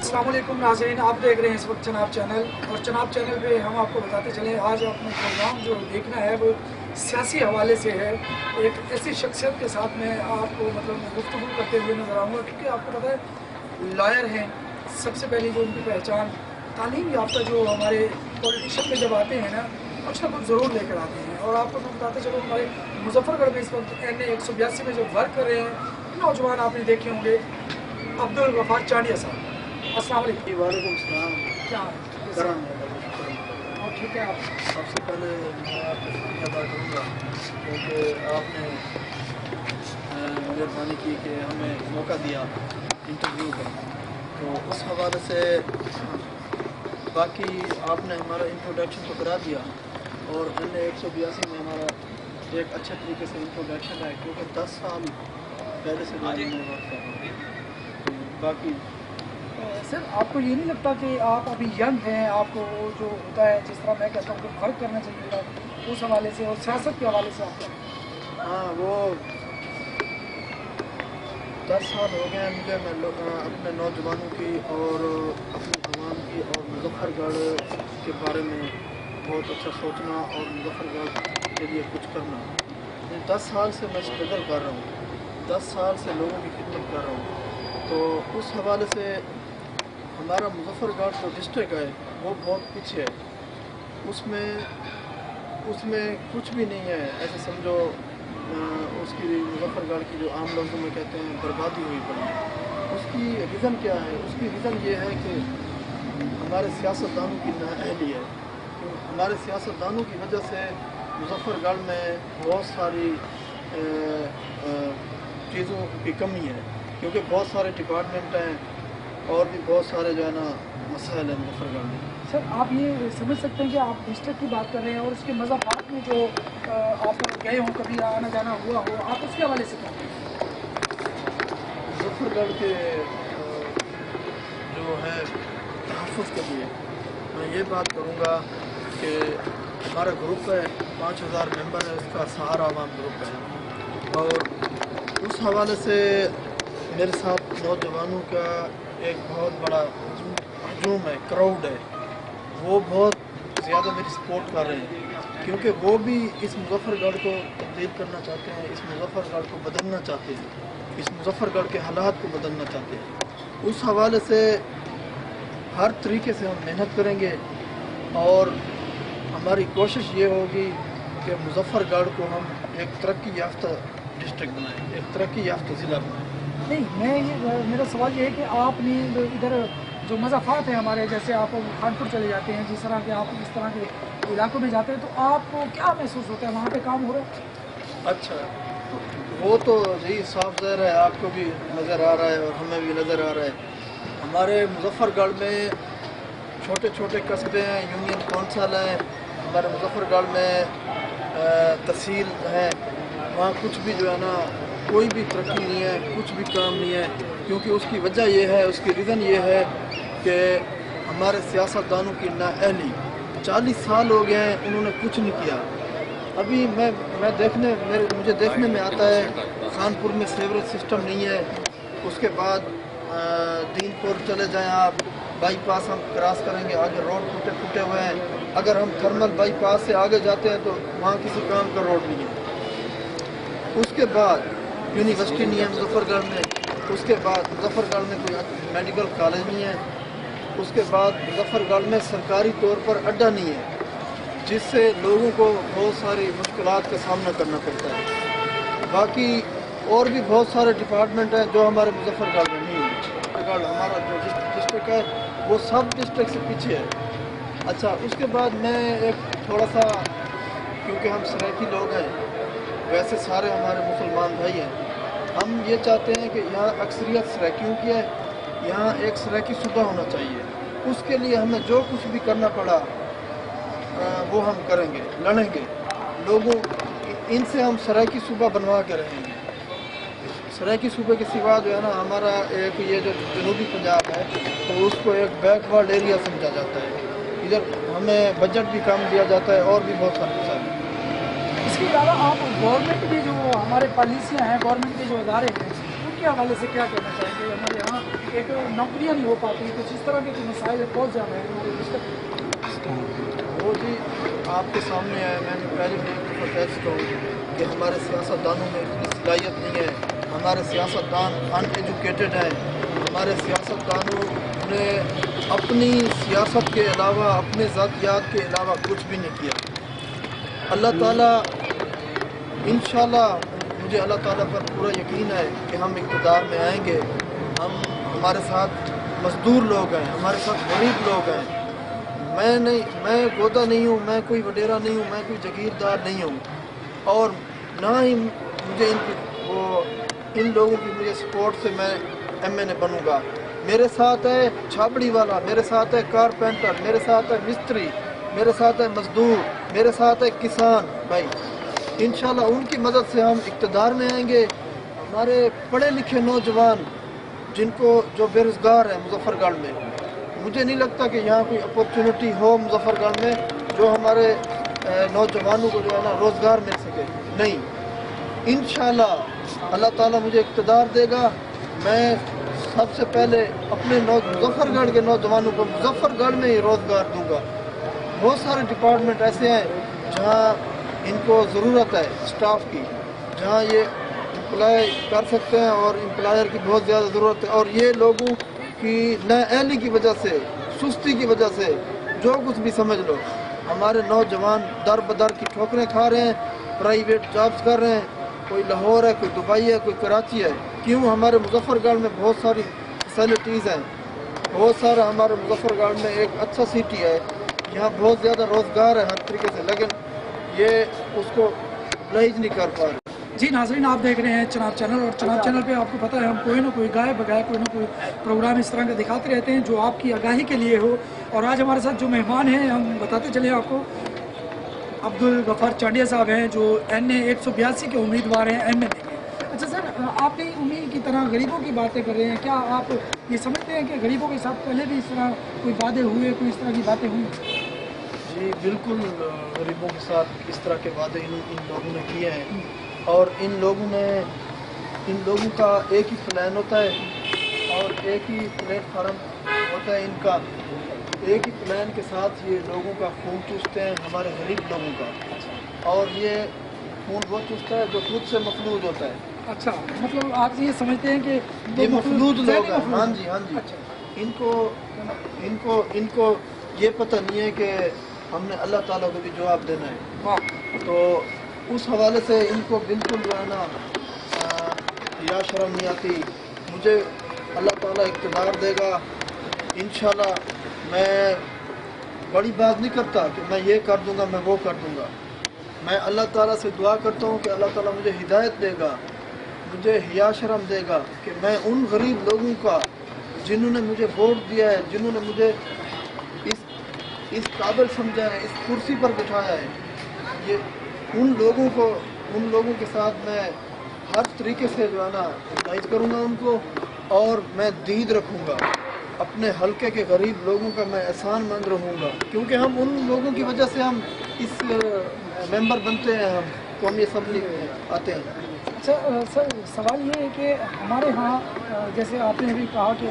अस्सलाम वालेकुम नाज़रीन, आप देख रहे हैं इस वक्त चनाब चैनल। और चनाब चैनल पे हम आपको बताते चले, आज अपना प्रोग्राम जो देखना है वो सियासी हवाले से है। एक ऐसी शख्सियत के साथ मैं आपको गुफ्तगू करते हुए नज़र आऊँगा, क्योंकि आपको पता है लॉयर हैं। सबसे पहले जो उनकी पहचान तालीम याफ्ता जो हमारे पॉलिटिशियन में जब आते हैं ना, कुछ ना कुछ ज़रूर लेकर आते हैं। और आपको मैं बताते चलो, हमारे मुजफ्फरगढ़ में इस वक्त NA 182 में जो वर्क कर रहे हैं नौजवान, आपने देखे होंगे, अब्दुल गफ्फार चांडिया साहब। अस्सलाम वालेकुम। वालेकुम सलाम। क्या करम और ठीक है आप? सबसे पहले मैं आपको शुक्रिया अदा करूँगा क्योंकि आपने मेहरबानी की कि हमें मौका दिया इंटरव्यू का। तो उस हवाले से बाकी आपने हमारा इंट्रोडक्शन तो करा दिया, और NA 182 में हमारा एक अच्छे तरीके से इंट्रोडक्शन है, क्योंकि 10 साल पहले से मैं वर्क कर रहा हूँ। तो बाकी सर, आपको ये नहीं लगता कि आप अभी यंग हैं, आपको वो जो होता है, जिस तरह मैं कहता हूँ कि फर्क करना चाहिए था, उस हवाले से और सियासत के हवाले से आपका? हाँ, वो 10 साल हो गए मुझे। मैं अपने नौजवानों की और अपनी आवाम की और मुजफ्फरगढ़ के बारे में बहुत अच्छा सोचना और मुजफ्फरगढ़ के लिए कुछ करना। 10 साल से मैं स्ट्रगल कर रहा हूँ, 10 साल से लोगों की खिदमत कर रहा हूँ। तो उस हवाले से हमारा मुजफ्फरगढ़ जो डिस्ट्रिक्ट है वो बहुत पीछे है। उसमें कुछ भी नहीं है, ऐसे समझो उसकी मुजफ्फरगढ़ की जो आम लोगों में कहते हैं बर्बादी हुई पड़ी है। उसकी रीज़न क्या है? उसकी रीज़न ये है कि हमारे सियासतदानों की नाअहली है। तो हमारे सियासतदानों की वजह से मुजफ्फरगढ़ में बहुत सारी चीज़ों की कमी है, क्योंकि बहुत सारे डिपार्टमेंट हैं और भी बहुत सारे जो है ना मसाइल हैं मुजफ्फरगढ़ में। सर, आप ये समझ सकते हैं कि आप डिस्ट्रिक्ट की बात कर रहे हैं और उसके मज़ाफ़ात में जो आप गए हों, कभी आना जाना हुआ हो, आप उसके हवाले से क्या? मुजफ्फरगढ़ के जो है तहफ़्फ़ुज़ के लिए मैं ये बात करूँगा कि हमारा ग्रुप है, 5000 मेंबर है, इसका सहारा अवाम ग्रुप है। और उस हवाले से मेरे साथ नौजवानों का एक बहुत बड़ा हजूम है, क्राउड है। वो बहुत ज़्यादा मेरी सपोर्ट कर रहे हैं, क्योंकि वो भी इस मुजफ्फरगढ़ को तब्दील करना चाहते हैं, इस मुजफ्फरगढ़ को बदलना चाहते हैं, इस मुजफ्फरगढ़ के हालात को बदलना चाहते हैं। उस हवाले से हर तरीके से हम मेहनत करेंगे और हमारी कोशिश ये होगी कि मुजफ्फरगढ़ को हम एक तरक्की याफ्ता डिस्ट्रिक्ट बनाएं, एक तरक्की याफ्ता ज़िला बनाएं। नहीं, मेरा सवाल ये है कि आपने इधर जो मज़ाफ़ात है हमारे, जैसे आप खानपुर चले जाते हैं, जिस तरह के आप इस तरह के इलाकों में जाते हैं, तो आपको क्या महसूस होता है? वहाँ पे काम हो रहा है? अच्छा, वो तो जी साफ ज़ाहिर है, आपको भी नज़र आ रहा है और हमें भी नज़र आ रहा है। हमारे मुजफ्फरगढ़ में छोटे छोटे कस्बे हैं, यूनियन कौंसल हैं, हमारे मुजफ्फरगढ़ में तहसील है। वहाँ कुछ भी जो है ना, कोई भी तरक्की नहीं है, कुछ भी काम नहीं है, क्योंकि उसकी वजह यह है, उसकी रीज़न ये है कि हमारे सियासतदानों की नाअहली। 40 साल हो गए हैं, उन्होंने कुछ नहीं किया। अभी मुझे देखने में आता है खानपुर में सीवरेज सिस्टम नहीं है। उसके बाद दीनपुर चले जाएं आप, बाईपास हम क्रॉस करेंगे, आगे रोड टूटे हुए हैं। अगर हम थर्मल बाईपास से आगे जाते हैं तो वहाँ किसी काम का रोड नहीं है। उसके बाद यूनिवर्सिटी नहीं है मुजफ्फरगढ़ में। उसके बाद मुजफ्फरगढ़ में कोई मेडिकल कॉलेज नहीं है। उसके बाद मुजफ्फरगढ़ में सरकारी तौर पर अड्डा नहीं है, जिससे लोगों को बहुत सारी मुश्किलात का सामना करना पड़ता है। बाकी और भी बहुत सारे डिपार्टमेंट हैं जो हमारे मुजफ्फरगढ़ में नहीं है। मुजफ्फरगढ़ हमारा जो डिस्ट्रिक्ट है वो सब डिस्ट्रिक्ट से पीछे है। अच्छा, उसके बाद मैं एक थोड़ा सा, क्योंकि हम सराइकी लोग हैं, वैसे सारे हमारे मुसलमान भाई हैं, हम ये चाहते हैं कि यहाँ अक्सरियत सराइकियों की है, यहाँ एक सराइकी सूबा होना चाहिए। उसके लिए हमें जो कुछ भी करना पड़ा वो हम करेंगे, लड़ेंगे। लोगों इनसे हम सराइकी सूबा बनवा के रहेंगे। सराइकी सूबे के सिवा जो है ना, हमारा एक ये जो जनूबी पंजाब है तो उसको एक बैकवर्ड एरिया समझा जाता है। इधर हमें बजट भी कम दिया जाता है और भी बहुत सारे मसाइल हैं। इसके अलावा आप गवर्नमेंट की जो हमारे पॉलिसियाँ हैं, गवर्नमेंट के जो इदारे हैं, उनके हवाले से क्या कहना चाहेंगे? हमारे यहाँ एक नौकरियाँ नहीं हो पाती, कुछ इस तरह के मसाइल बहुत ज़्यादा हैं। वो जी आपके सामने आया, मैंने पहले भी एक दफ़ा कह चुका हूँ कि हमारे सियासतदानों में इतनी सलाहियत नहीं है, हमारे सियासतदान अनएजुकेटेड हैं, हमारे सियासतदानों ने अपनी सियासत के अलावा अपने ज़ातियात के अलावा कुछ भी नहीं किया। अल्लाह ताला इंशाल्लाह, मुझे अल्लाह ताला पर पूरा यकीन है कि हम इक़्तिदार में आएंगे। हमारे साथ मज़दूर लोग हैं, हमारे साथ गरीब लोग हैं। मैं गोदा नहीं हूँ, मैं कोई वडेरा नहीं हूँ, मैं कोई जागीरदार नहीं हूँ, और ना ही मुझे इन लोगों की मुझे सपोर्ट से मैं MNA बनूंगा। मेरे साथ है छाबड़ी वाला, मेरे साथ है कारपेंटर, मेरे साथ है मिस्त्री, मेरे साथ है मजदूर, मेरे साथ है किसान भाई। इंशाल्लाह उनकी मदद से हम इक़्तिदार में आएंगे। हमारे पढ़े लिखे नौजवान जो बेरोज़गार हैं मुज़फ़्फ़रगढ़ में, मुझे नहीं लगता कि यहाँ कोई अपॉर्चुनिटी हो मुज़फ़्फ़रगढ़ में जो हमारे नौजवानों को जो है ना रोज़गार मिल सके। नहीं, इंशाल्लाह अल्लाह ताला मुझे इक़्तिदार देगा। मैं सबसे पहले अपने मुज़फ़्फ़रगढ़ के नौजवानों को मुज़फ़्फ़रगढ़ में ही रोज़गार दूंगा। बहुत सारे डिपार्टमेंट ऐसे हैं जहाँ इनको ज़रूरत है स्टाफ की, जहाँ ये एम्प्लॉय कर सकते हैं और एम्प्लॉयर की बहुत ज़्यादा ज़रूरत है। और ये लोगों की नाअहली की वजह से, सुस्ती की वजह से, जो कुछ भी समझ लो, हमारे नौजवान दर बदर की ठोकरें खा रहे हैं, प्राइवेट जॉब्स कर रहे हैं। कोई लाहौर है, कोई दुबई है, कोई कराची है। क्यों? हमारे मुज़फ़्फ़रगढ़ में बहुत सारी फैसिलिटीज़ हैं, बहुत सारा हमारे मुज़फ़्फ़रगढ़ में एक अच्छा सिटी है, यहाँ बहुत ज़्यादा रोज़गार है हर तरीके से, लेकिन ये उसको यूटिलाइज नहीं कर पा रहे। जी नाज़रीन, आप देख रहे हैं चनाब चैनल, और चनाब चैनल पे आपको पता है हम कोई ना कोई गाय बगाए कोई ना कोई प्रोग्राम इस तरह का दिखाते रहते हैं जो आपकी आगाही के लिए हो। और आज हमारे साथ जो मेहमान हैं हम बताते चले आपको, अब्दुल गफ़ार चांडिया साहब हैं जो NA 182 के उम्मीदवार हैं MNA के। अच्छा सर, आप भी उन्हीं की तरह गरीबों की बातें कर रहे हैं, क्या आप ये समझते हैं कि गरीबों के साथ पहले भी इस तरह कोई वादे हुए, कोई इस तरह की बातें हुई? जी बिल्कुल, गरीबों के साथ इस तरह के वादे इन लोगों ने किए हैं, और इन लोगों का एक ही प्लान होता है और एक ही प्लेटफार्म होता है इनका। एक ही प्लान के साथ ये लोगों का खून चूसते हैं, हमारे गरीब लोगों का, और ये खून वो चूसता है जो खुद से मफलूज होता है। अच्छा, मतलब आप ये समझते हैं कि ये मफलूज लोग हैं? हाँ जी, हाँ जी। अच्छा। इनको ये पता नहीं है कि हमने अल्लाह ताला को भी जवाब देना है। हाँ। तो उस हवाले से इनको बिल्कुल जो है ना या शर्म नहीं आती। मुझे अल्लाह ताला इक़्तिदार देगा इंशाल्लाह। मैं बड़ी बात नहीं करता कि मैं ये कर दूंगा, मैं वो कर दूंगा। मैं अल्लाह ताला से दुआ करता हूँ कि अल्लाह ताला मुझे हिदायत देगा, मुझे हिया शर्म देगा कि मैं उन गरीब लोगों का जिन्होंने मुझे वोट दिया है, जिन्होंने मुझे इस काबिल समझा है, इस कुर्सी पर बिठाया है, ये उन लोगों के साथ मैं हर तरीके से जो है ना गाइड करूँगा उनको, और मैं दीद रखूँगा अपने हलके के गरीब लोगों का। मैं एहसानमंद रहूँगा क्योंकि हम उन लोगों की वजह से हम इस मेंबर बनते हैं, हम कौमी असम्बली में आते हैं। अच्छा सर, सवाल ये है कि हमारे यहाँ जैसे आपने अभी कहा कि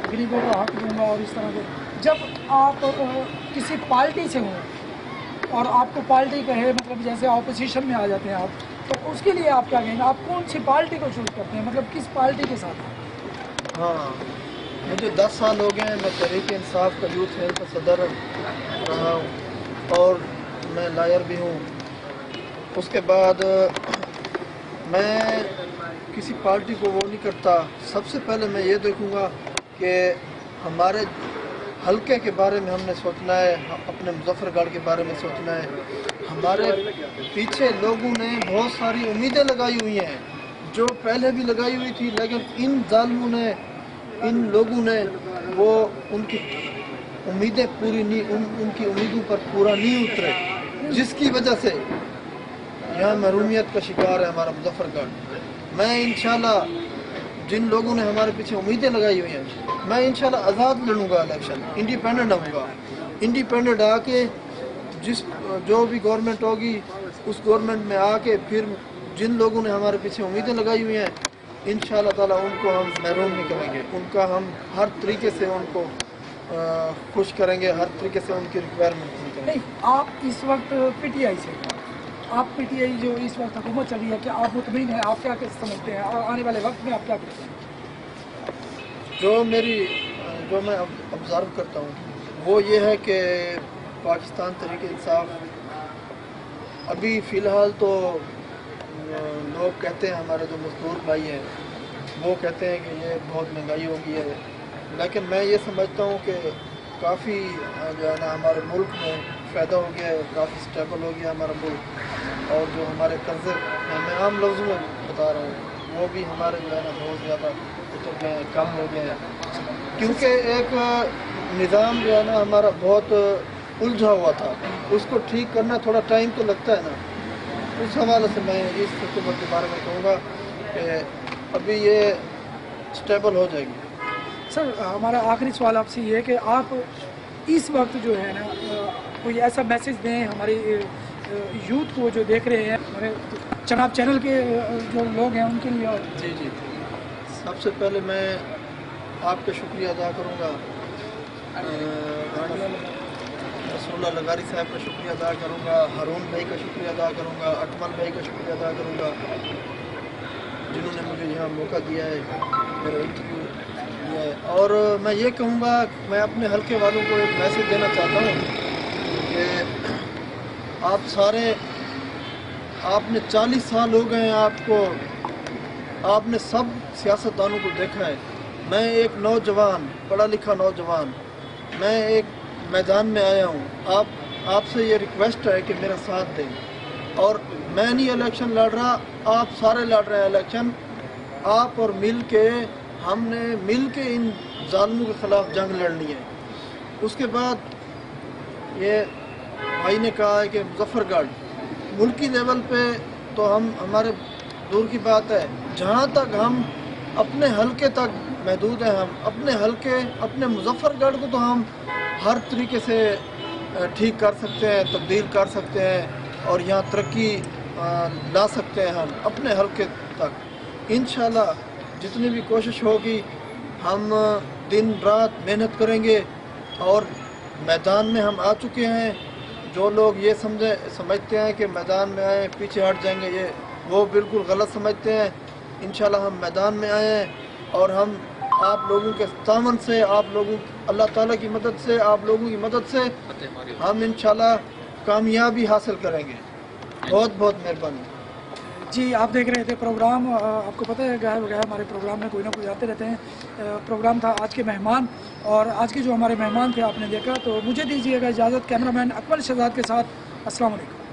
गरीबों का हक दूंगा, और इस तरह के जब आप किसी पार्टी से हों और आपको पार्टी कहे, मतलब जैसे ऑपोजिशन में आ जाते हैं आप, तो उसके लिए आप क्या कहेंगे? आप कौन सी पार्टी को चूज़ करते हैं, मतलब किस पार्टी के साथ? हाँ, मुझे 10 साल हो गए हैं, मैं तहरीक इंसाफ का यूथ सेल का सदर रहा हूँ और मैं लायर भी हूँ। उसके बाद मैं किसी पार्टी को वो नहीं करता। सबसे पहले मैं ये देखूँगा कि हमारे हलके के बारे में हमने सोचना है, अपने मुज़फ़्फ़रगढ़ के बारे में सोचना है। हमारे पीछे लोगों ने बहुत सारी उम्मीदें लगाई हुई हैं जो पहले भी लगाई हुई थी, लेकिन इन जालिमों ने, इन लोगों ने वो उनकी उम्मीदें पूरी नहीं, उनकी उम्मीदों पर पूरा नहीं उतरे, जिसकी वजह से यहाँ महरूमियत का शिकार है हमारा मुज़फ़्फ़रगढ़। मैं इंशाल्लाह जिन लोगों ने हमारे पीछे उम्मीदें लगाई हुई हैं, मैं इंशाल्लाह आज़ाद लड़ूंगा इलेक्शन, इंडिपेंडेंट आऊँगा। इंडिपेंडेंट आके जो भी गवर्नमेंट होगी उस गवर्नमेंट में आके फिर जिन लोगों ने हमारे पीछे उम्मीदें लगाई हुई हैं इंशाअल्लाह ताला उनको हम महरूम नहीं करेंगे, उनका हम हर तरीके से उनको खुश करेंगे, हर तरीके से उनकी रिक्वायरमेंट पूरी करेंगे। नहीं, आप इस वक्त पीटीआई से हैं, आप पीटीआई जो इस वक्त हुकूमत चल रही है, क्या आप मुतमईन हैं? आप क्या समझते हैं और आने वाले वक्त में आप क्या करते हैं? जो मैं ऑब्ज़र्व करता हूँ वो ये है कि पाकिस्तान तहरीक इंसाफ अभी फ़िलहाल तो लोग कहते हैं, हमारे जो मजदूर भाई हैं वो कहते हैं कि ये बहुत महंगाई हो गई है, लेकिन मैं ये समझता हूँ कि काफ़ी जो है ना हमारे मुल्क में फ़ायदा हो गया है, काफ़ी स्टेबल हो गया हमारा मुल्क, और जो हमारे कर्ज़े मैं आम लफ्ज़ों में बता रहा हूँ वो भी हमारे जो है ना बहुत ज़्यादा उतर गए हैं, कम हो गए हैं, क्योंकि एक निज़ाम जो है ना हमारा बहुत उलझा हुआ था, उसको ठीक करना थोड़ा टाइम तो लगता है ना। उस हवाले से मैं इस हुकूमत के बारे में कहूँगा कि अभी ये स्टेबल हो जाएगी। सर, हमारा आखिरी सवाल आपसे ये है कि आप इस वक्त जो है ना कोई ऐसा मैसेज दें हमारे यूथ को जो देख रहे हैं, हमारे चनाब चैनल के जो लोग हैं उनके लिए। जी, सबसे पहले मैं आपका शुक्रिया अदा करूँगा, रसूलुल्लाह लगारी साहब का शुक्रिया अदा करूँगा, हारून भाई का शुक्रिया अदा करूँगा, अकमल भाई का शुक्रिया अदा करूँगा, जिन्होंने मुझे यहाँ मौका दिया है, मेरा इंटरव्यू दिया है। और मैं ये कहूँगा, मैं अपने हल्के वालों को एक मैसेज देना चाहता हूँ कि आप सारे, आपने 40 साल हो गए हैं आपको, आपने सब सियासतदानों को देखा है। मैं एक नौजवान, पढ़ा लिखा नौजवान, मैं एक मैदान में आया हूँ, आपसे ये रिक्वेस्ट है कि मेरा साथ दें। और मैं नहीं इलेक्शन लड़ रहा, आप सारे लड़ रहे हैं इलेक्शन, आप और हमने मिल के इन जालिमों के ख़िलाफ़ जंग लड़नी है। उसके बाद ये भाई ने कहा है कि मुजफ्फरगढ़ मुल्की लेवल पे तो हमारे दूर की बात है, जहाँ तक हम अपने हलके तक महदूद हैं, हम अपने हलके, अपने मुजफ्फरगढ़ को तो हम हर तरीके से ठीक कर सकते हैं, तब्दील कर सकते हैं और यहाँ तरक्की ला सकते हैं हम अपने हलके तक। इंशाल्लाह जितनी भी कोशिश होगी हम दिन रात मेहनत करेंगे, और मैदान में हम आ चुके हैं। जो लोग ये समझते हैं कि मैदान में आए पीछे हट जाएंगे, ये वो बिल्कुल गलत समझते हैं। इंशाल्लाह हम मैदान में आए हैं और हम आप लोगों के तावन से, आप लोगों अल्लाह ताला की मदद से, आप लोगों की मदद से हम इंशाल्लाह कामयाबी हासिल करेंगे। बहुत बहुत मेहरबानी जी। आप देख रहे थे प्रोग्राम, आपको पता है गया हमारे प्रोग्राम में कोई ना कोई आते रहते हैं। प्रोग्राम था आज के मेहमान, और आज के जो हमारे मेहमान थे आपने देखा। तो मुझे दीजिएगा इजाज़त, कैमरामैन अकमल शहजाद के साथ। अस्सलाम वालेकुम।